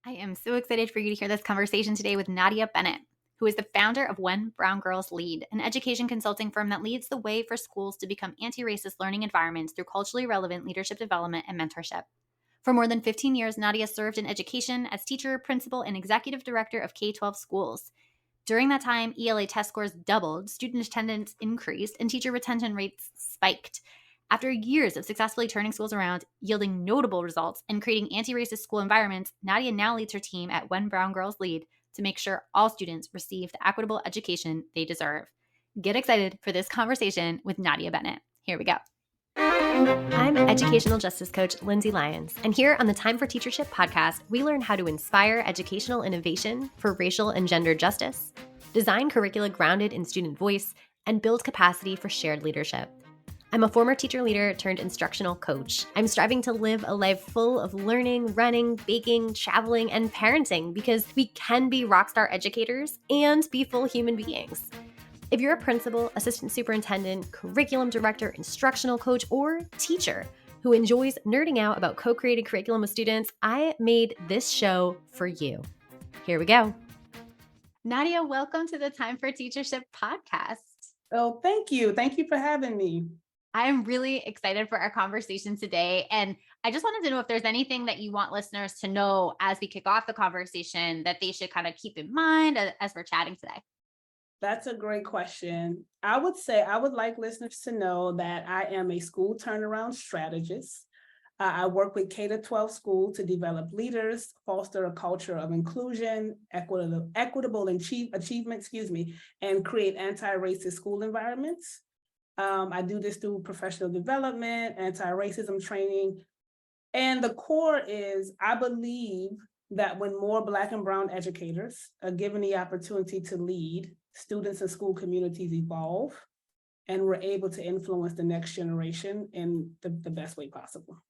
I am so excited for you to hear this conversation today with Nadia Bennett, who is the founder of When Brown Girls Lead, an education consulting firm that leads the way for schools to become anti-racist learning environments through culturally relevant leadership development and mentorship. For more than 15 years, Nadia served in education as teacher, principal, and executive director of K-12 schools. During that time, ELA test scores doubled, student attendance increased, and teacher retention rates spiked. After years of successfully turning schools around, yielding notable results, and creating anti-racist school environments, Nadia now leads her team at When Brown Girls Lead to make sure all students receive the equitable education they deserve. Get excited for this conversation with Nadia Bennett. Here we go. I'm educational justice coach Lindsay Lyons, and here on the Time for Teachership podcast, we learn how to inspire educational innovation for racial and gender justice, design curricula grounded in student voice, and build capacity for shared leadership. I'm a former teacher leader turned instructional coach. I'm striving to live a life full of learning, running, baking, traveling, and parenting because we can be rockstar educators and be full human beings. If you're a principal, assistant superintendent, curriculum director, instructional coach, or teacher who enjoys nerding out about co-creating curriculum with students, I made this show for you. Here we go. Nadia, welcome to the Time for Teachership podcast. Oh, thank you. Thank you for having me. I'm really excited for our conversation today. And I just wanted to know if there's anything that you want listeners to know as we kick off the conversation that they should kind of keep in mind as we're chatting today. That's a great question. I would say I would like listeners to know that I am a school turnaround strategist. I work with K-12 schools to develop leaders, foster a culture of inclusion, equitable achievement, and create anti-racist school environments. I do this through professional development, anti-racism training. And the core is, I believe that when more Black and Brown educators are given the opportunity to lead, students and school communities evolve, and we're able to influence the next generation in the best way possible.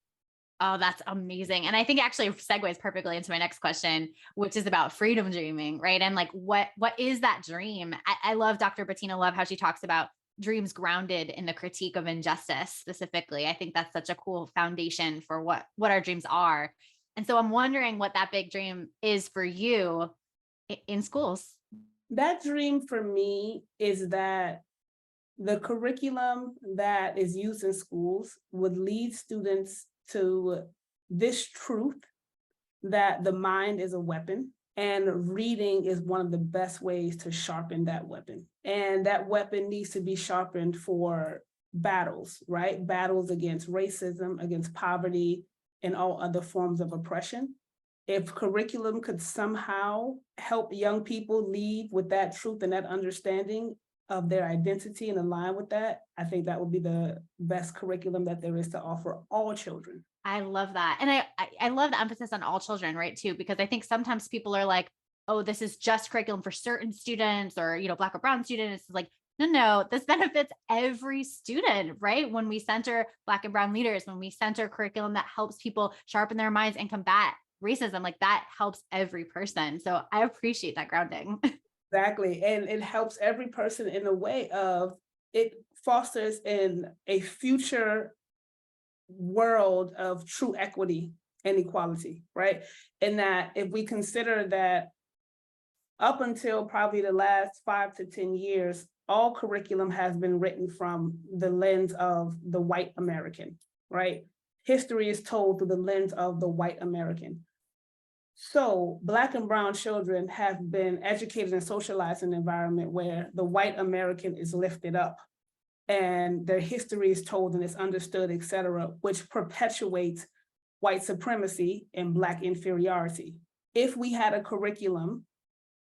Oh, that's amazing. And I think actually segues perfectly into my next question, which is about freedom dreaming, right? And like, what is that dream? I love Dr. Bettina Love, how she talks about dreams grounded in the critique of injustice specifically. I think that's such a cool foundation for what our dreams are. And so I'm wondering what that big dream is for you in schools. That dream for me is that the curriculum that is used in schools would lead students to this truth that the mind is a weapon, and reading is one of the best ways to sharpen that weapon. And that weapon needs to be sharpened for battles, right? Battles against racism, against poverty, and all other forms of oppression. If curriculum could somehow help young people lead with that truth and that understanding of their identity and align with that, I think that would be the best curriculum that there is to offer all children. I love that. And I love the emphasis on all children, right, too, because I think sometimes people are like, oh, this is just curriculum for certain students or, Black or brown students. It's like, no, this benefits every student, right? When we center Black and brown leaders, when we center curriculum that helps people sharpen their minds and combat racism, like that helps every person. So I appreciate that grounding. Exactly. And it helps every person in a way of, it fosters in a future world of true equity and equality, right? And that if we consider that up until probably the last 5 to 10 years, all curriculum has been written from the lens of the white American, right? History is told through the lens of the white American. So Black and brown children have been educated and socialized in an environment where the white American is lifted up and their history is told and is understood, et cetera, which perpetuates white supremacy and Black inferiority. If we had a curriculum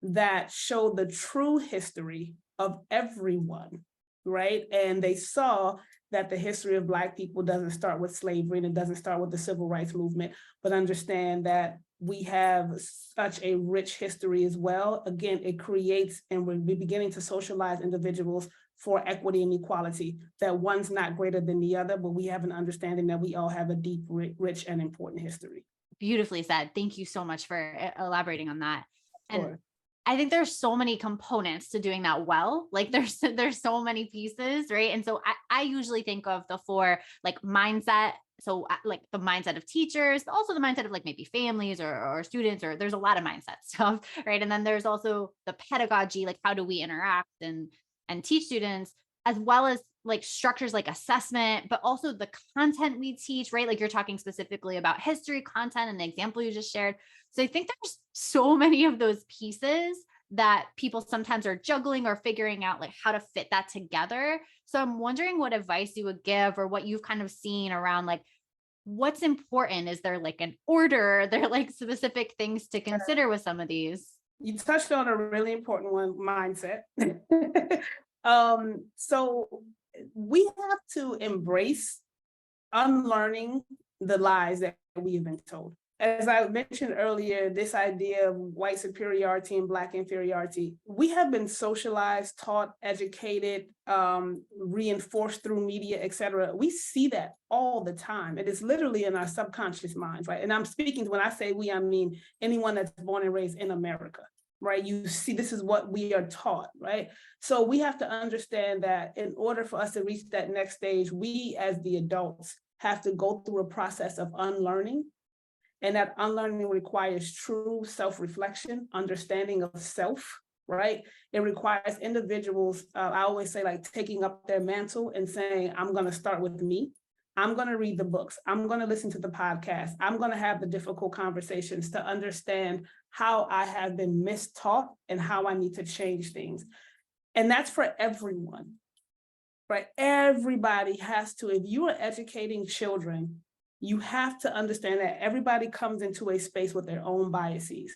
that showed the true history of everyone, right? And they saw that the history of Black people doesn't start with slavery and it doesn't start with the civil rights movement, but understand that we have such a rich history as well. Again, it creates, and we're beginning to socialize individuals for equity and equality, that one's not greater than the other, but we have an understanding that we all have a deep, rich, and important history. Beautifully said. Thank you so much for elaborating on that. And Sure. I think there's so many components to doing that well. Like there's so many pieces, right? And so I usually think of the 4 like mindset, so like the mindset of teachers, but also the mindset of like maybe families or students, or there's a lot of mindset stuff, right? And then there's also the pedagogy, like how do we interact and teach students, as well as like structures like assessment, but also the content we teach, right? Like you're talking specifically about history content and the example you just shared. So I think there's so many of those pieces that people sometimes are juggling or figuring out like how to fit that together. So I'm wondering what advice you would give or what you've kind of seen around like what's important. Is there like an order? Are there like specific things to consider with some of these? You touched on a really important one, mindset. So we have to embrace unlearning the lies that we've been told. As I mentioned earlier, this idea of white superiority and Black inferiority, we have been socialized, taught, educated, reinforced through media, et cetera. We see that all the time. It is literally in our subconscious minds, right? And I'm speaking, when I say we, I mean anyone that's born and raised in America, right? You see, this is what we are taught, right? So we have to understand that in order for us to reach that next stage, we as the adults have to go through a process of unlearning. And that unlearning requires true self-reflection, understanding of self, right? It requires individuals, I always say, like taking up their mantle and saying, I'm going to start with me. I'm going to read the books. I'm going to listen to the podcast. I'm going to have the difficult conversations to understand how I have been mistaught and how I need to change things. And that's for everyone, right? Everybody has to, if you are educating children, you have to understand that everybody comes into a space with their own biases.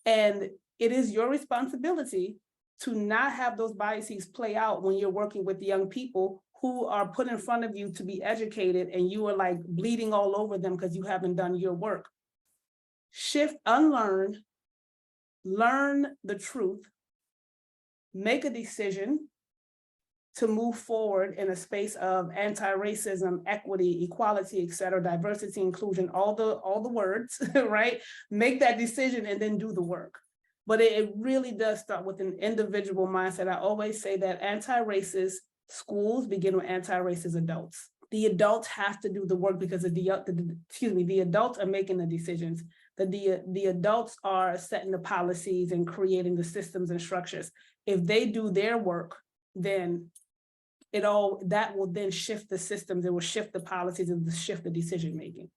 And it is your responsibility to not have those biases play out when you're working with young people who are put in front of you to be educated and you are like bleeding all over them because you haven't done your work. Shift, unlearn, learn the truth, make a decision to move forward in a space of anti-racism, equity, equality, et cetera, diversity, inclusion, all the words, right? Make that decision and then do the work. But it really does start with an individual mindset. I always say that anti-racist schools begin with anti-racist adults. The adults have to do the work because the adults are making the decisions. The adults are setting the policies and creating the systems and structures. If they do their work, then that will then shift the systems, it will shift the policies, and shift the decision making.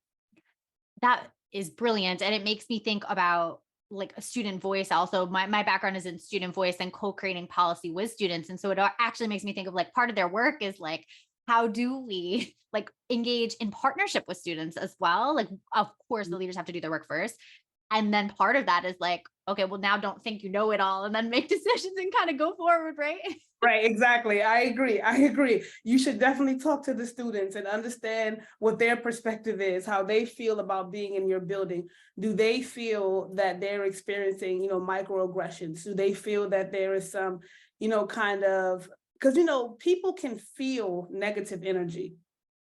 That is brilliant. And it makes me think about like a student voice. Also, my background is in student voice and co-creating policy with students. And so it actually makes me think of like part of their work is like, how do we like engage in partnership with students as well? Like, of course, the leaders have to do their work first. And then part of that is like, okay, well, now don't think you know it all and then make decisions and kind of go forward, right? Right, exactly. I agree. You should definitely talk to the students and understand what their perspective is, how they feel about being in your building. Do they feel that they're experiencing, microaggressions? Do they feel that there is some, kind of, because, people can feel negative energy.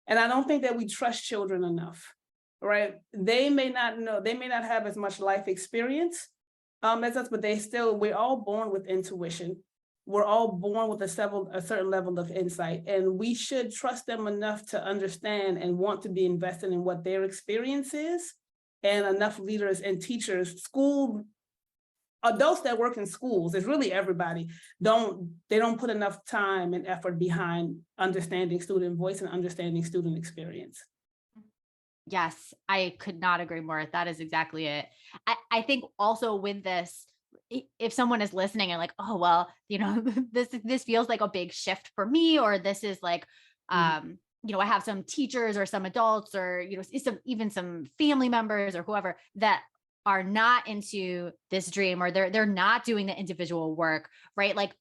And I don't think that we trust children enough, right? They may not know, they may not have as much life experience as us, but we're all born with intuition. We're all born with a certain level of insight, and we should trust them enough to understand and want to be invested in what their experience is. And enough leaders and teachers, adults that work in schools, it's really everybody, they don't put enough time and effort behind understanding student voice and understanding student experience. Yes, I could not agree more. That is exactly it. I think also with this, if someone is listening and like, oh, well, this feels like a big shift for me, or this is like, I have some teachers or some adults or, even some family members or whoever that are not into this dream, or they're not doing the individual work, right? Like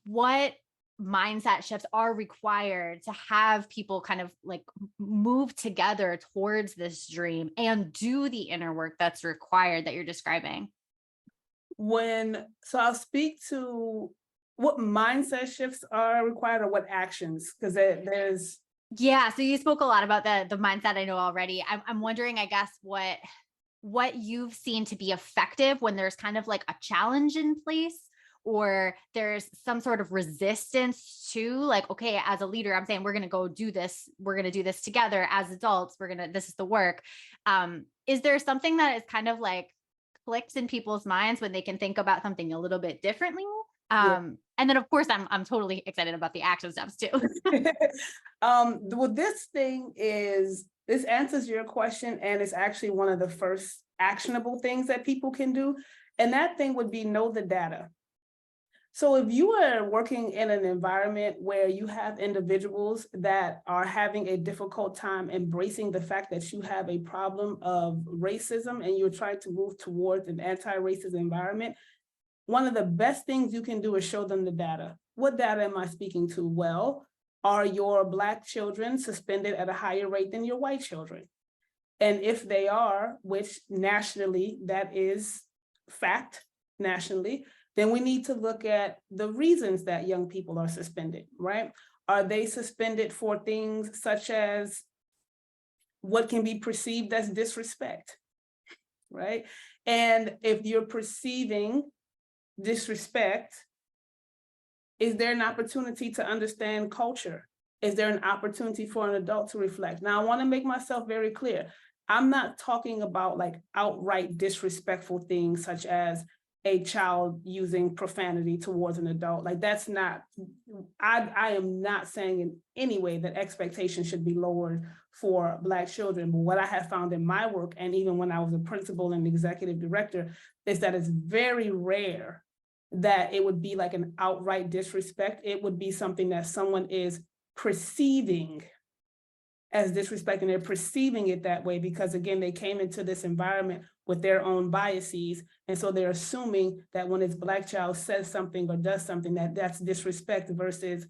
what mindset shifts are required to have people kind of like move together towards this dream and do the inner work that's required that you're describing? So I'll speak to what mindset shifts are required or what actions, because there's. Yeah. So you spoke a lot about the mindset I know already. I'm wondering, I guess, what you've seen to be effective when there's kind of like a challenge in place, or there's some sort of resistance to like, okay, as a leader, I'm saying we're going to go do this. We're going to do this together as adults. This is the work. Is there something that is kind of like clicks in people's minds when they can think about something a little bit differently? Yeah. And then of course I'm totally excited about the action steps too. Well, this answers your question, and it's actually one of the first actionable things that people can do. And that thing would be know the data. So if you are working in an environment where you have individuals that are having a difficult time embracing the fact that you have a problem of racism and you're trying to move towards an anti-racist environment, one of the best things you can do is show them the data. What data am I speaking to? Well, are your Black children suspended at a higher rate than your white children? And if they are, which nationally that is fact nationally, then we need to look at the reasons that young people are suspended, right? Are they suspended for things such as what can be perceived as disrespect, right? And if you're perceiving disrespect, is there an opportunity to understand culture? Is there an opportunity for an adult to reflect? Now, I want to make myself very clear. I'm not talking about like outright disrespectful things such as a child using profanity towards an adult. Like that's not, I am not saying in any way that expectations should be lowered for Black children. But what I have found in my work, and even when I was a principal and executive director, is that it's very rare that it would be like an outright disrespect. It would be something that someone is perceiving as disrespect, and they're perceiving it that way because, again, they came into this environment with their own biases. And so they're assuming that when this Black child says something or does something, that's disrespect versus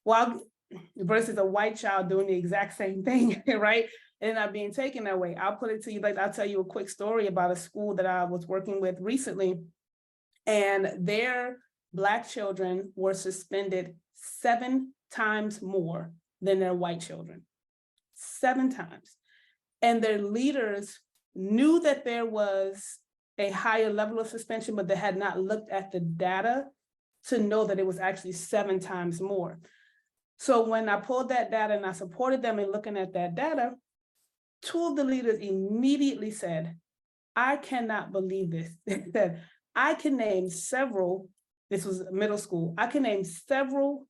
a white child doing the exact same thing, right? And not being taken that way. I'll put it to you, like I'll tell you a quick story about a school that I was working with recently, and their Black children were suspended 7 times more than their white children. 7 times. And their leaders knew that there was a higher level of suspension, but they had not looked at the data to know that it was actually 7 times more. So when I pulled that data and I supported them in looking at that data, 2 of the leaders immediately said, I cannot believe this. That I can name several, this was middle school, I can name several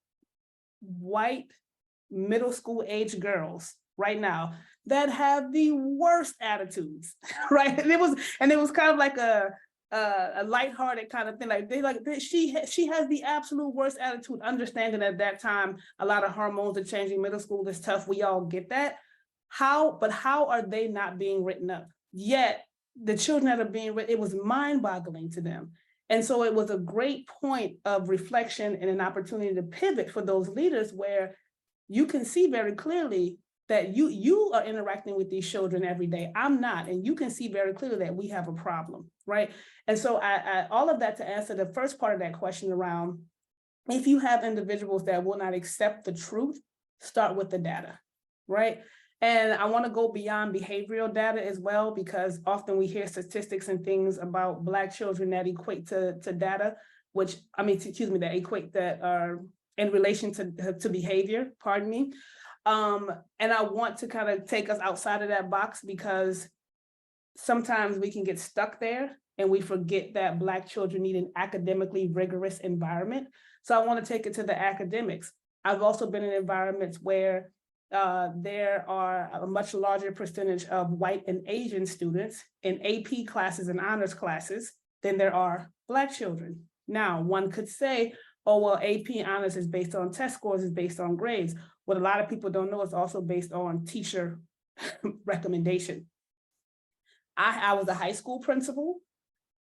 white middle school age girls right now that have the worst attitudes, right? And it was kind of like a lighthearted kind of thing. She has the absolute worst attitude, understanding at that time a lot of hormones are changing, middle school is tough, we all get that. How are they not being written up? Yet the children that are being written, it was mind-boggling to them. And so it was a great point of reflection and an opportunity to pivot for those leaders where you can see very clearly that you are interacting with these children every day. I'm not, and you can see very clearly that we have a problem, right? And so I all of that to answer the first part of that question around, if you have individuals that will not accept the truth, start with the data, right? And I want to go beyond behavioral data as well, because often we hear statistics and things about Black children that equate to data, that equate that are in relation to behavior, pardon me. And I want to kind of take us outside of that box because sometimes we can get stuck there and we forget that Black children need an academically rigorous environment. So I want to take it to the academics. I've also been in environments where there are a much larger percentage of white and Asian students in AP classes and honors classes than there are Black children. Now, one could say, oh, well, AP honors is based on test scores, is based on grades. What a lot of people don't know is also based on teacher recommendation. I was a high school principal,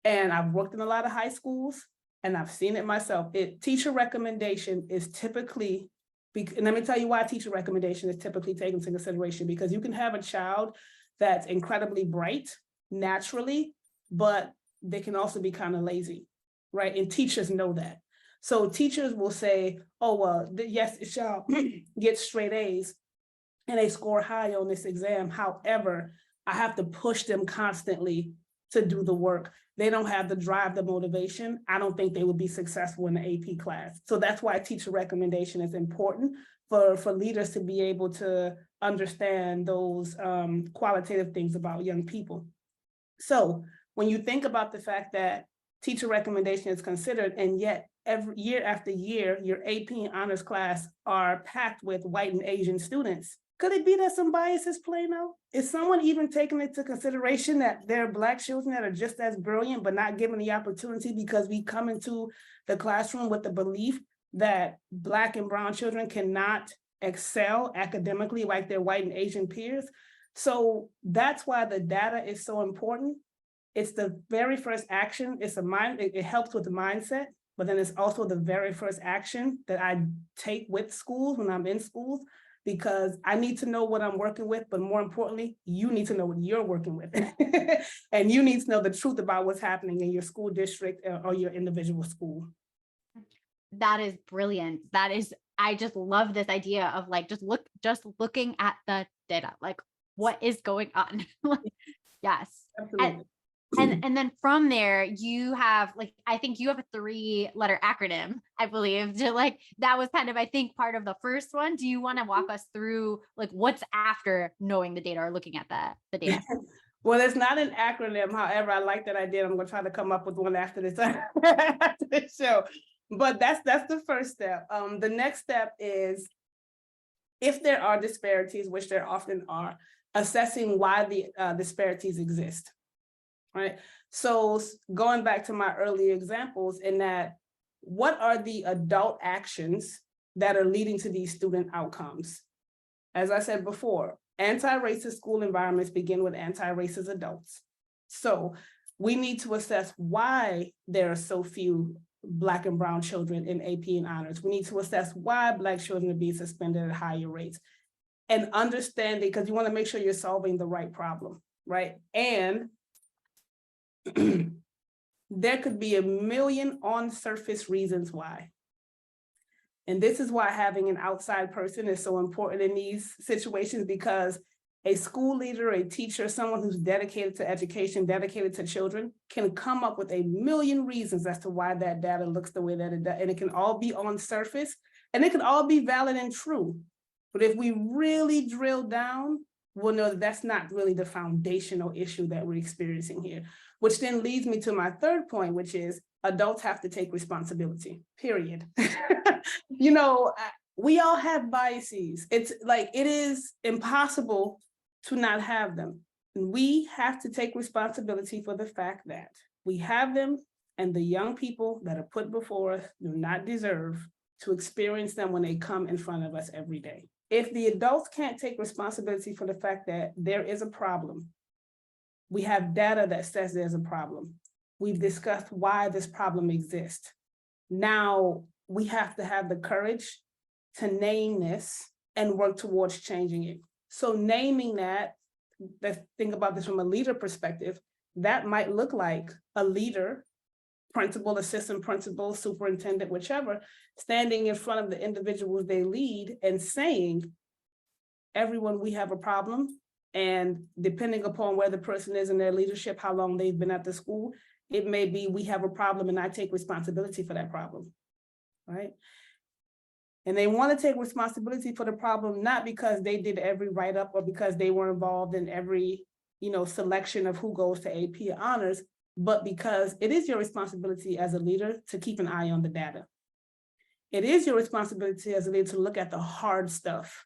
and I've worked in a lot of high schools, and I've seen it myself. Teacher recommendation is typically, and let me tell you why teacher recommendation is typically taken into consideration, because you can have a child that's incredibly bright naturally, but they can also be kind of lazy, right? And teachers know that. So teachers will say, oh, well, yes, this child gets straight A's and they score high on this exam. However, I have to push them constantly to do the work. They don't have the drive, the motivation. I don't think they would be successful in the AP class. So that's why teacher recommendation is important for leaders to be able to understand those qualitative things about young people. So when you think about the fact that teacher recommendation is considered, and yet every year after year, your AP and honors class are packed with white and Asian students, could it be that some biases play now? Is someone even taking into consideration that there are Black children that are just as brilliant, but not given the opportunity because we come into the classroom with the belief that Black and brown children cannot excel academically like their white and Asian peers? So that's why the data is so important. It's the very first action. It helps with the mindset, but then it's also the very first action that I take with schools when I'm in schools, because I need to know what I'm working with, but more importantly, you need to know what you're working with. And you need to know the truth about what's happening in your school district or your individual school. That is brilliant. I just love this idea of like, just looking at the data, like what is going on? Yes. Absolutely. And then from there, you have like, I think you have a 3-letter acronym, I believe, to like, that was kind of, I think, part of the first one. Do you want to walk us through like what's after knowing the data or looking at the data? Well, it's not an acronym. However, I like that idea. I'm going to try to come up with one after this, after this show. But that's the first step. The next step is, if there are disparities, which there often are, assessing why the disparities exist. Right. So going back to my earlier examples, in that, what are the adult actions that are leading to these student outcomes? As I said before, anti-racist school environments begin with anti-racist adults. So we need to assess why there are so few Black and brown children in AP and honors. We need to assess why Black children are being suspended at higher rates, and understanding, because you want to make sure you're solving the right problem, right? And there could be a million on-surface reasons why. And this is why having an outside person is so important in these situations, because a school leader, a teacher, someone who's dedicated to education, dedicated to children, can come up with a million reasons as to why that data looks the way that it does. And it can all be on surface, and it can all be valid and true. But if we really drill down, we'll know that that's not really the foundational issue that we're experiencing here. Which then leads me to my third point, which is adults have to take responsibility, period. We all have biases. It's like, it is impossible to not have them. And we have to take responsibility for the fact that we have them, and the young people that are put before us do not deserve to experience them when they come in front of us every day. If the adults can't take responsibility for the fact that there is a problem, we have data that says there's a problem. We've discussed why this problem exists. Now we have to have the courage to name this and work towards changing it. So naming that, let's think about this from a leader perspective, that might look like a leader, principal, assistant principal, superintendent, whichever, standing in front of the individuals they lead and saying, everyone, we have a problem. And depending upon where the person is in their leadership, how long they've been at the school, it may be, we have a problem and I take responsibility for that problem, right? And they want to take responsibility for the problem, not because they did every write-up or because they were involved in every, selection of who goes to AP honors, but because it is your responsibility as a leader to keep an eye on the data. It is your responsibility as a leader to look at the hard stuff.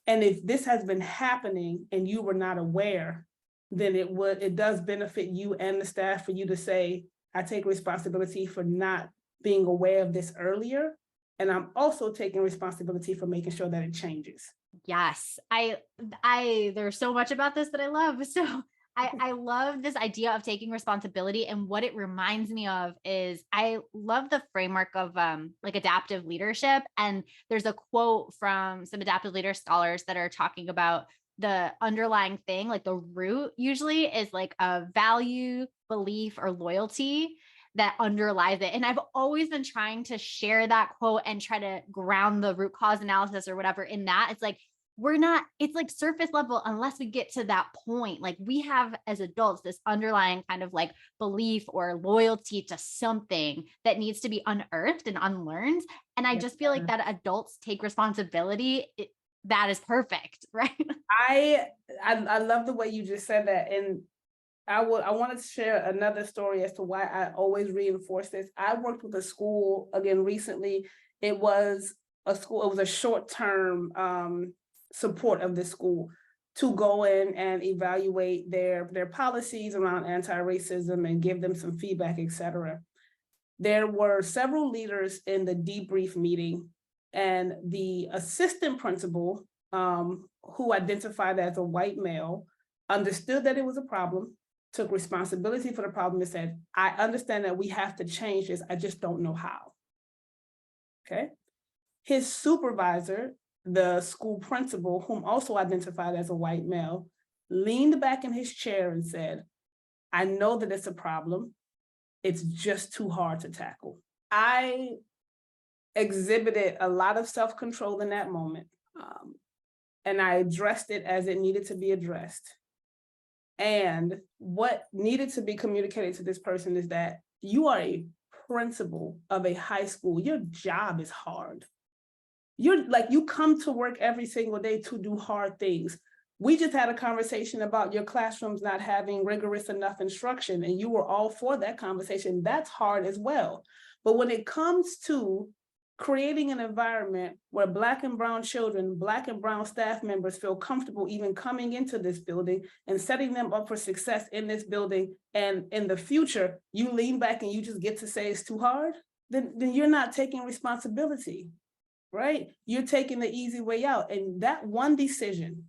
And if this has been happening and you were not aware, then it does benefit you and the staff for you to say, I take responsibility for not being aware of this earlier. And I'm also taking responsibility for making sure that it changes. Yes. There's so much about this that I love. So I love this idea of taking responsibility. And what it reminds me of is, I love the framework of like adaptive leadership. And there's a quote from some adaptive leader scholars that are talking about the underlying thing, like the root usually is like a value, belief, or loyalty that underlies it. And I've always been trying to share that quote and try to ground the root cause analysis or whatever in that. It's like, we're not, it's like surface level unless we get to that point. Like we have as adults this underlying kind of like belief or loyalty to something that needs to be unearthed and unlearned. And I Yeah. just feel like that adults take responsibility. That is perfect, right? I, I love the way you just said that. And I wanted to share another story as to why I always reinforce this. I worked with a school again recently. It was it was a short-term support of the school to go in and evaluate their policies around anti-racism and give them some feedback, etc. There were several leaders in the debrief meeting, and the assistant principal, who identified as a white male, understood that it was a problem, took responsibility for the problem, and said, I understand that we have to change this, I just don't know how. Okay. His supervisor, the school principal, whom also identified as a white male, leaned back in his chair and said, I know that it's a problem. It's just too hard to tackle. I exhibited a lot of self-control in that moment. And I addressed it as it needed to be addressed. And what needed to be communicated to this person is that you are a principal of a high school. Your job is hard. You come to work every single day to do hard things. We just had a conversation about your classrooms not having rigorous enough instruction, and you were all for that conversation. That's hard as well. But when it comes to creating an environment where Black and brown children, Black and brown staff members feel comfortable even coming into this building and setting them up for success in this building, and in the future, you lean back and you just get to say it's too hard, then you're not taking responsibility, right? You're taking the easy way out. And that one decision,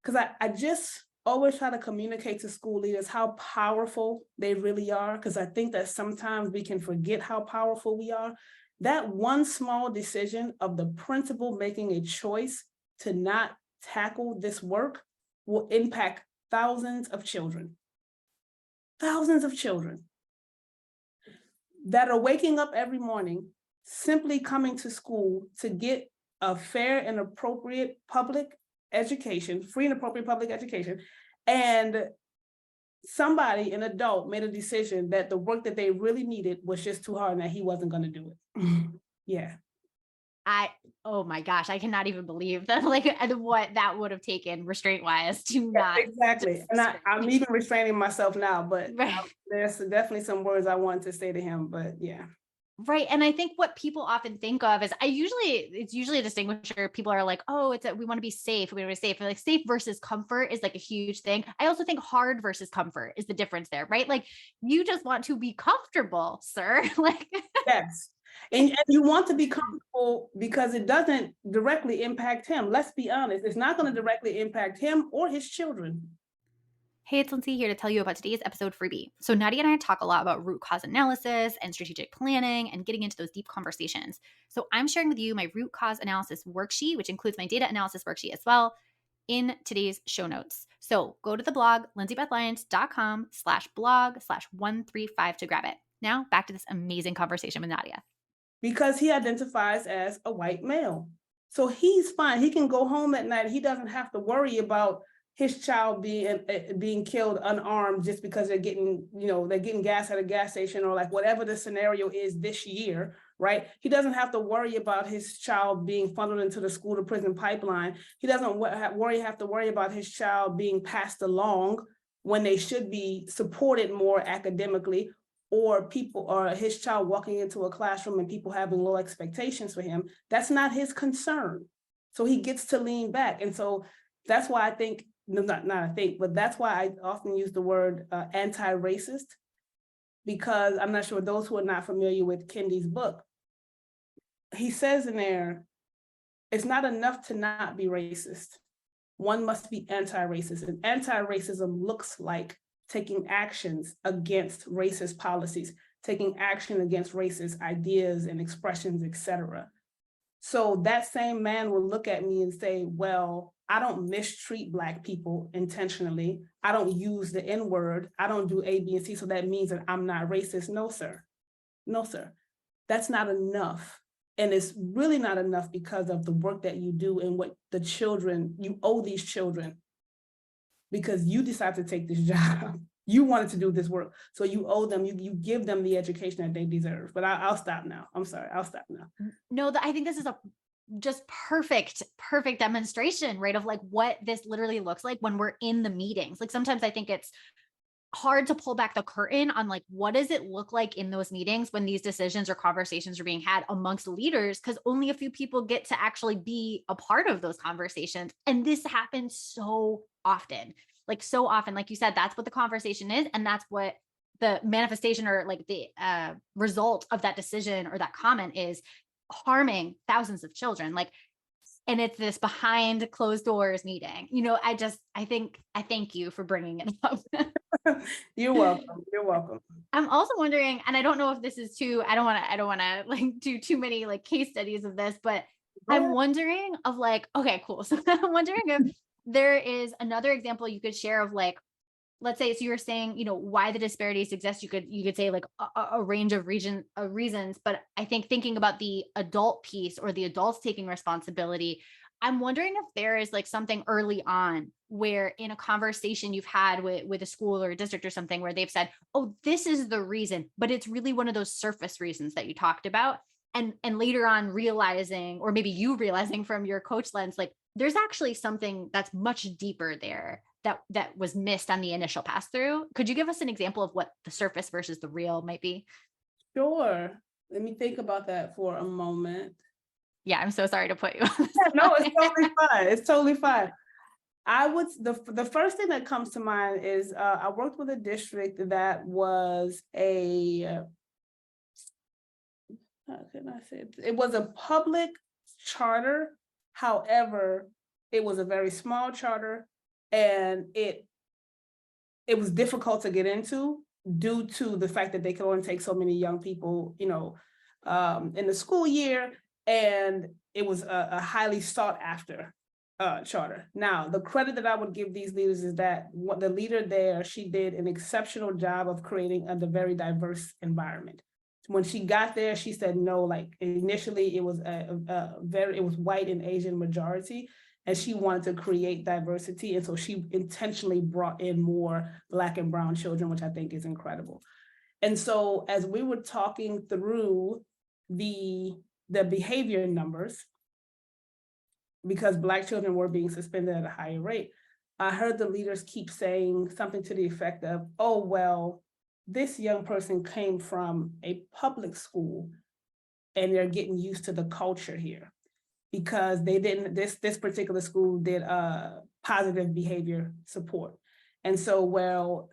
because I just always try to communicate to school leaders how powerful they really are, because I think that sometimes we can forget how powerful we are. That one small decision of the principal making a choice to not tackle this work will impact thousands of children that are waking up every morning, simply coming to school to get a fair and appropriate public education, free and appropriate public education. And somebody, an adult, made a decision that the work that they really needed was just too hard and that he wasn't going to do it. Yeah. Oh my gosh, I cannot even believe that, like, what that would have taken restraint wise to not Exactly. And I'm even restraining myself now, but right. there's definitely some words I wanted to say to him, but yeah. Right. And I think what people often think of is it's usually a distinguisher. People are like, oh, we want to be safe. We want to be safe. And like safe versus comfort is like a huge thing. I also think hard versus comfort is the difference there, right? Like you just want to be comfortable, sir. Like, Yes. And you want to be comfortable because it doesn't directly impact him. Let's be honest. It's not going to directly impact him or his children. hey, it's Lindsay here to tell you about today's episode freebie. So Nadia and I talk a lot about root cause analysis and strategic planning and getting into those deep conversations. So I'm sharing with you my root cause analysis worksheet, which includes my data analysis worksheet as well, in today's show notes. So go to the blog, lindsaybethlyons.com/blog/135 to grab it. Now back to this amazing conversation with Nadia. Because he identifies as a white male. So he's fine. He can go home at night. He doesn't have to worry about his child being killed unarmed just because they're getting gas at a gas station, or like whatever the scenario is this year, right? He doesn't have to worry about his child being funneled into the school to prison pipeline. He doesn't have to worry about his child being passed along when they should be supported more academically, or his child walking into a classroom and people having low expectations for him. That's not his concern. So he gets to lean back. And so that's why I think, but that's why I often use the word anti-racist, because I'm not sure, those who are not familiar with Kendi's book, he says in there, it's not enough to not be racist. One must be anti-racist. And anti-racism looks like taking actions against racist policies, taking action against racist ideas and expressions, etc. So that same man will look at me and say, well, I don't mistreat Black people intentionally. I don't use the N-word. I don't do A, B, and C. So that means that I'm not racist. No, sir. No, sir. That's not enough. And it's really not enough because of the work that you do and what you owe these children, because you decide to take this job. You wanted to do this work. So you owe them, you give them the education that they deserve. But I'll stop now. I'm sorry. I'll stop now. No, I think this is a just perfect demonstration, right? Of like what this literally looks like when we're in the meetings. Like sometimes I think it's hard to pull back the curtain on like what does it look like in those meetings when these decisions or conversations are being had amongst leaders, because only a few people get to actually be a part of those conversations. And this happens so often, like you said, that's what the conversation is, and that's what the manifestation or like the result of that decision or that comment is, harming thousands of children. Like, and it's this behind closed doors meeting. I thank you for bringing it up. You're welcome. You're welcome. I'm also wondering, and I don't know if this is too, I don't want to like do too many like case studies of this, but I'm wondering of like, okay, cool. So I'm wondering if there is another example you could share of like, let's say, so you were saying, why the disparities exist. You could say like a range of reasons, but I think thinking about the adult piece or the adults taking responsibility, I'm wondering if there is like something early on where in a conversation you've had with a school or a district or something where they've said, oh, this is the reason, but it's really one of those surface reasons that you talked about. And later on realizing, or maybe you realizing from your coach lens, like there's actually something that's much deeper there that was missed on the initial pass through. Could you give us an example of what the surface versus the real might be? Sure. Let me think about that for a moment. Yeah, I'm so sorry to put you on this. No, it's totally fine. It's totally fine. The first thing that comes to mind is I worked with a district that was how can I say it? It was a public charter. However, it was a very small charter, and it was difficult to get into due to the fact that they could only take so many young people, in the school year, and it was a highly sought after charter. Now, the credit that I would give these leaders is that what the leader there, she did an exceptional job of creating a very diverse environment. When she got there, she said no. Like initially, it was it was white and Asian majority, and she wanted to create diversity, and so she intentionally brought in more Black and brown children, which I think is incredible. And so, as we were talking through the behavior numbers, because Black children were being suspended at a higher rate, I heard the leaders keep saying something to the effect of, "Oh well, this young person came from a public school and they're getting used to the culture here because they didn't, this particular school did positive behavior support." And so, well,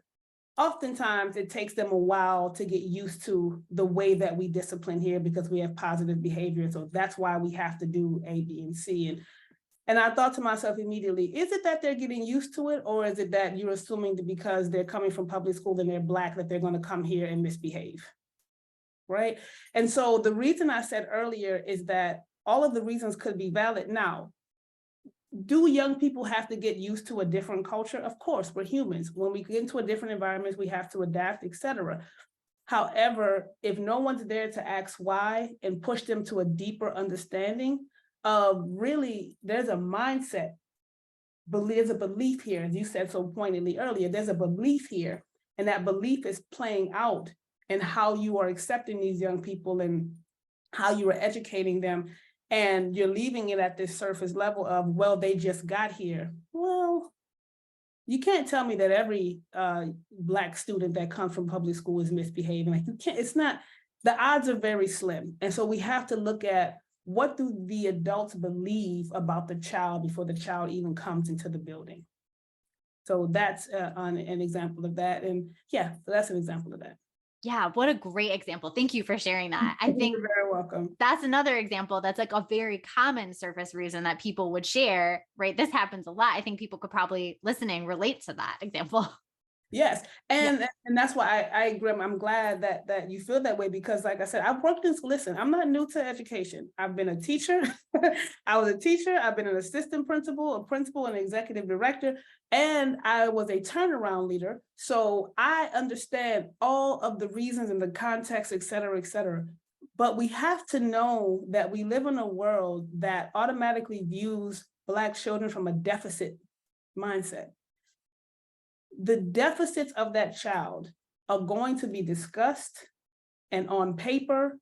oftentimes it takes them a while to get used to the way that we discipline here because we have positive behavior. So that's why we have to do A, B, and C. And I thought to myself immediately, is it that they're getting used to it, or is it that you're assuming that because they're coming from public school and they're Black, that they're going to come here and misbehave, right? And so the reason I said earlier is that all of the reasons could be valid. Now, do young people have to get used to a different culture? Of course, we're humans. When we get into a different environment, we have to adapt, etc. However, if no one's there to ask why and push them to a deeper understanding, really, there's a mindset, but there's a belief here, as you said so pointedly earlier, there's a belief here, and that belief is playing out in how you are accepting these young people and how you are educating them, and you're leaving it at this surface level of, well, they just got here. Well, you can't tell me that every Black student that comes from public school is misbehaving. Like, you can't, it's not, the odds are very slim. And so we have to look at, what do the adults believe about the child before the child even comes into the building? So that's an example of that. And yeah, so that's an example of that. Yeah, what a great example. Thank you for sharing that. I think you're very welcome. That's another example that's like a very common surface reason that people would share, right? This happens a lot. I think people could probably listening relate to that example. Yes, and that's why I agree. I'm glad that you feel that way, because like I said, I've worked in, listen, I'm not new to education. I've been a teacher. I was a teacher. I've been an assistant principal, a principal, and executive director, and I was a turnaround leader. So I understand all of the reasons and the context, et cetera, et cetera. But we have to know that we live in a world that automatically views Black children from a deficit mindset. The deficits of that child are going to be discussed and on paper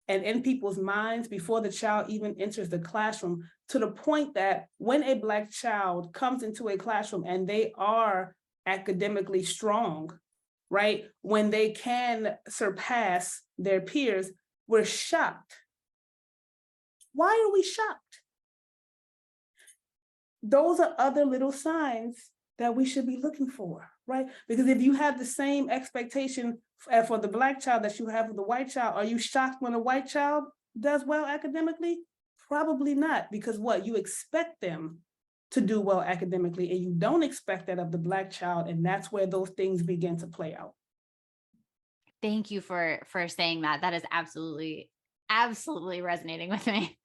and in people's minds before the child even enters the classroom, to the point that when a Black child comes into a classroom and they are academically strong, right? When they can surpass their peers, we're shocked. Why are we shocked? Those are other little signs that we should be looking for, right? Because if you have the same expectation for the Black child that you have for the white child, are you shocked when a white child does well academically? Probably not, because what? You expect them to do well academically, and you don't expect that of the Black child, and that's where those things begin to play out. Thank you for saying that. That is absolutely resonating with me.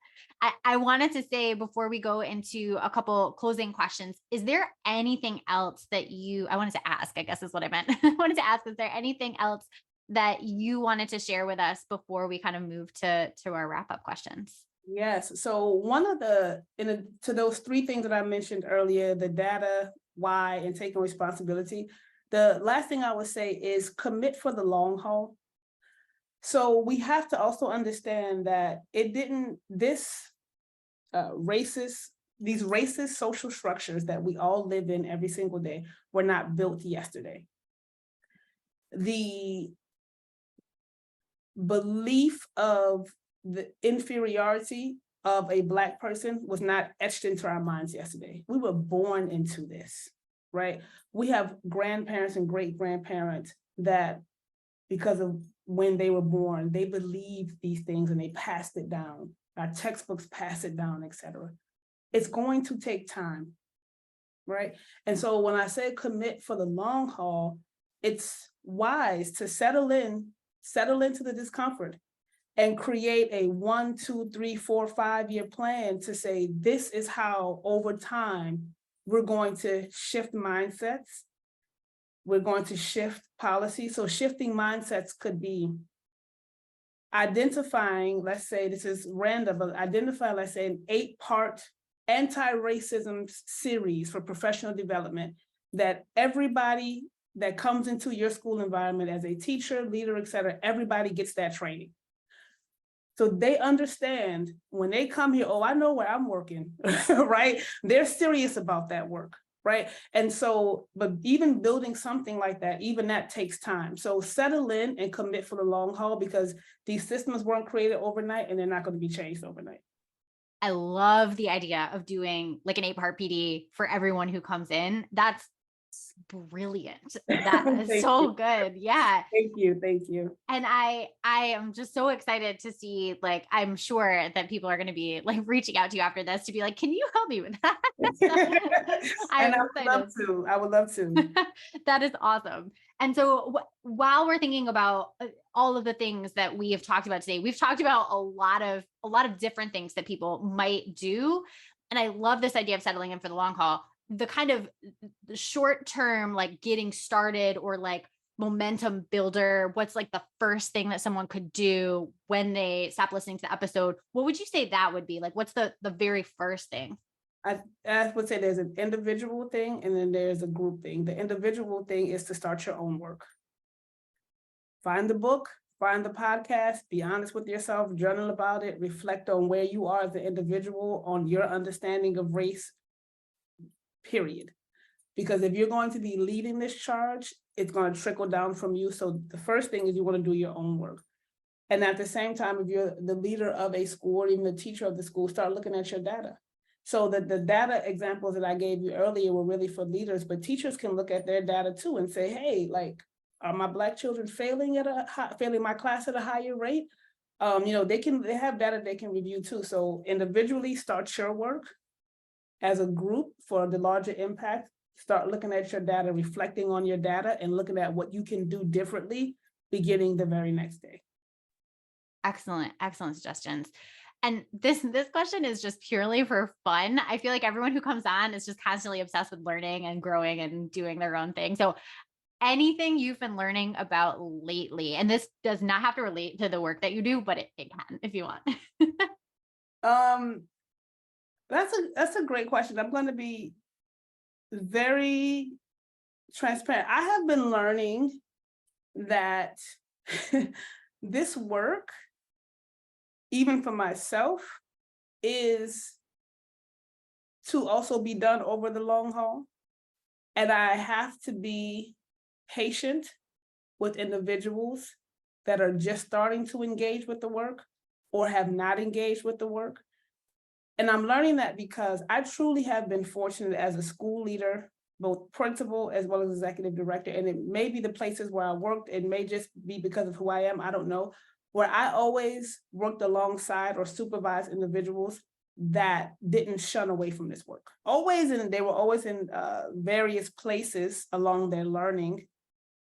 I wanted to say before we go into a couple closing questions, is there anything else that I wanted to ask, I guess is what I meant. I wanted to ask, is there anything else that you wanted to share with us before we kind of move to our wrap-up questions? Yes. So one of to those three things that I mentioned earlier, the data, why, and taking responsibility, the last thing I would say is commit for the long haul. So we have to also understand that these racist social structures that we all live in every single day were not built yesterday. The belief of the inferiority of a Black person was not etched into our minds yesterday. We were born into this, right? We have grandparents and great grandparents that, because of when they were born, they believed these things and they passed it down. Our textbooks pass it down, et cetera. It's going to take time, right? And so when I say commit for the long haul, it's wise to settle into the discomfort and create a 1, 2, 3, 4, 5-year plan to say, this is how over time we're going to shift mindsets. We're going to shift policy. So shifting mindsets could be identifying, let's say, this is random, but identify, let's say, an 8-part anti-racism series for professional development that everybody that comes into your school environment as a teacher, leader, et cetera, everybody gets that training. So they understand when they come here, oh, I know where I'm working, right? They're serious about that work, right? And so, but even building something like that, even that takes time. So settle in and commit for the long haul, because these systems weren't created overnight and they're not going to be changed overnight. I love the idea of doing like an 8-part PD for everyone who comes in. That's brilliant. That is so good. Yeah. Thank you. Thank you. And I am just so excited to see, like, I'm sure that people are going to be like reaching out to you after this to be like, can you help me with that? And I would love to. That is awesome. And so while we're thinking about all of the things that we have talked about today, we've talked about a lot of different things that people might do. And I love this idea of settling in for the long haul. The kind of short term, like getting started or like momentum builder, what's like the first thing that someone could do when they stop listening to the episode? What would you say that would be? Like, what's the very first thing? I would say there's an individual thing and then there's a group thing. The individual thing is to start your own work. Find the book, find the podcast, be honest with yourself, journal about it, reflect on where you are as an individual, on your understanding of race, period. Because if you're going to be leading this charge, it's going to trickle down from you. So the first thing is you want to do your own work. And at the same time, if you're the leader of a school or even the teacher of the school, start looking at your data. So the data examples that I gave you earlier were really for leaders, but teachers can look at their data too and say, hey, like, are my Black children failing my class at a higher rate? They have data they can review too. So individually start your work. As a group for the larger impact, start looking at your data, reflecting on your data, and looking at what you can do differently beginning the very next day. Excellent suggestions. And this question is just purely for fun. I feel like everyone who comes on is just constantly obsessed with learning and growing and doing their own thing. So anything you've been learning about lately? And this does not have to relate to the work that you do, but it can if you want. Um, that's a great question. I'm going to be very transparent. I have been learning that this work, even for myself, is to also be done over the long haul. And I have to be patient with individuals that are just starting to engage with the work or have not engaged with the work. And I'm learning that because I truly have been fortunate as a school leader, both principal as well as executive director. And it may be the places where I worked, it may just be because of who I am, I don't know, where I always worked alongside or supervised individuals that didn't shun away from this work. Always, and they were always in various places along their learning.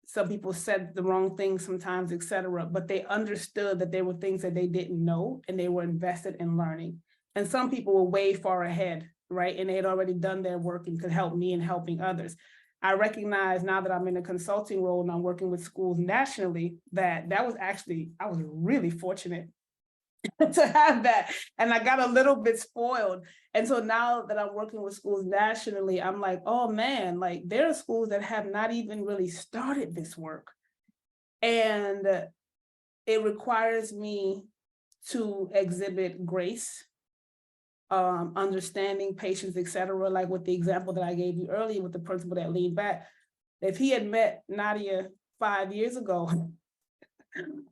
Some people said the wrong things sometimes, et cetera, but they understood that there were things that they didn't know and they were invested in learning. And some people were way far ahead, right? And they had already done their work and could help me in helping others. I recognize now that I'm in a consulting role and I'm working with schools nationally, that was actually, I was really fortunate to have that. And I got a little bit spoiled. And so now that I'm working with schools nationally, I'm like, oh man, like there are schools that have not even really started this work. And it requires me to exhibit grace, understanding, patience, et cetera. Like with the example that I gave you earlier with the principal that leaned back, if he had met Nadia 5 years ago,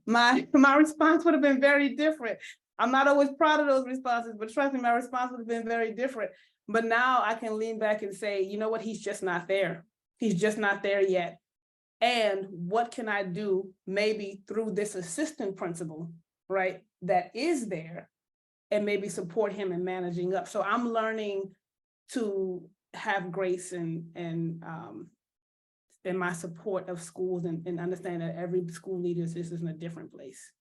my response would have been very different. I'm not always proud of those responses, but trust me, my response would have been very different. But now I can lean back and say, you know what, he's just not there. He's just not there yet. And what can I do maybe through this assistant principal, right, that is there, and maybe support him in managing up. So I'm learning to have grace and in my support of schools and understand that every school leader is in a different place.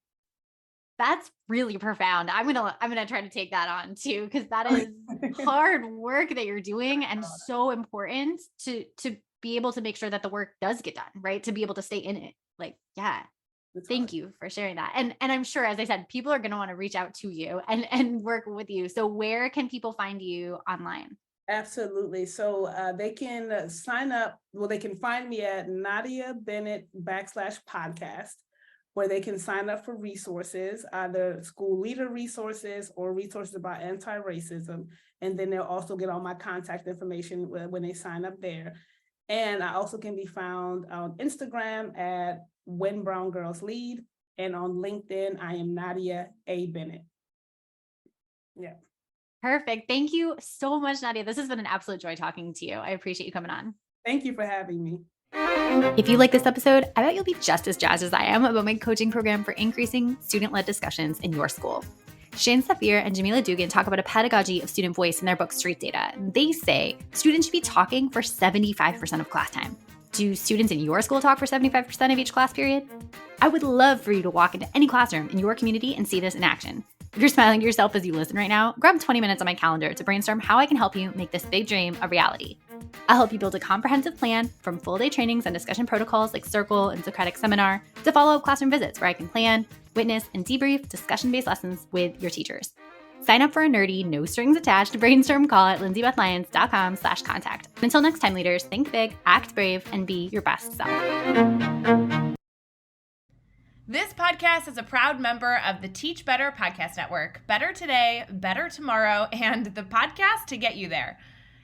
That's really profound. I'm gonna try to take that on too, because that is hard work that you're doing and so important to be able to make sure that the work does get done, right? To be able to stay in it. Like, yeah. Thank you for sharing that. And I'm sure, as I said, people are going to want to reach out to you and work with you. So where can people find you online? Absolutely. So they can sign up. Well, they can find me at Nadia Bennett /podcast, where they can sign up for resources, either school leader resources or resources about anti-racism. And then they'll also get all my contact information when they sign up there. And I also can be found on Instagram at When Brown Girls Lead. And on LinkedIn, I am Nadia A. Bennett. Yeah. Perfect. Thank you so much, Nadia. This has been an absolute joy talking to you. I appreciate you coming on. Thank you for having me. If you like this episode, I bet you'll be just as jazzed as I am about my coaching program for increasing student-led discussions in your school. Shane Safir and Jamila Dugan talk about a pedagogy of student voice in their book, Street Data. They say students should be talking for 75% of class time. Do students in your school talk for 75% of each class period? I would love for you to walk into any classroom in your community and see this in action. If you're smiling to yourself as you listen right now, grab 20 minutes on my calendar to brainstorm how I can help you make this big dream a reality. I'll help you build a comprehensive plan from full-day trainings and discussion protocols like Circle and Socratic Seminar to follow-up classroom visits where I can plan, witness, and debrief discussion-based lessons with your teachers. Sign up for a nerdy, no strings attached brainstorm call at lindsaybethlyons.com/contact. Until next time, leaders, think big, act brave, and be your best self. This podcast is a proud member of the Teach Better Podcast Network. Better today, better tomorrow, and the podcast to get you there.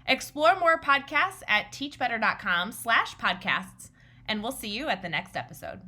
Explore more podcasts at teachbetter.com/podcasts, and we'll see you at the next episode.